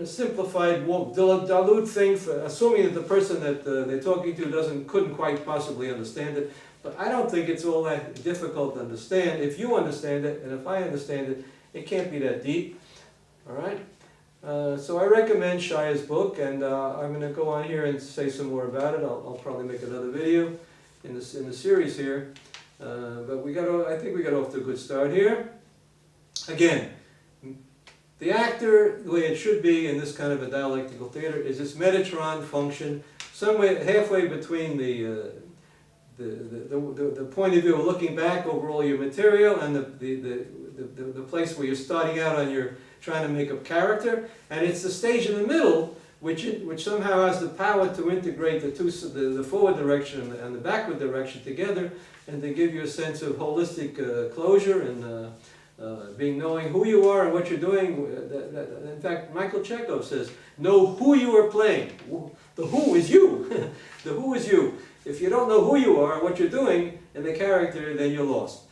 Speaker 1: simplified, dilute thing, assuming that the person that they're talking to couldn't quite possibly understand it. But I don't think it's all that difficult to understand. If you understand it, and if I understand it, it can't be that deep. All right? So I recommend Shaya's book, and I'm going to go on here and say some more about it. I'll probably make another video in the series here. But I think we got off to a good start here. Again, the actor, the way it should be in this kind of a dialectical theater, is this metatron function, somewhere halfway between the point of view of looking back over all your material and the place where you're starting out on your trying to make up character, and it's the stage in the middle which somehow has the power to integrate the forward direction and the backward direction together, and to give you a sense of holistic closure and knowing who you are and what you're doing. In fact, Michael Chekhov says, know who you are playing. The who is you. The who is you. If you don't know who you are, what you're doing, and the character, then you're lost.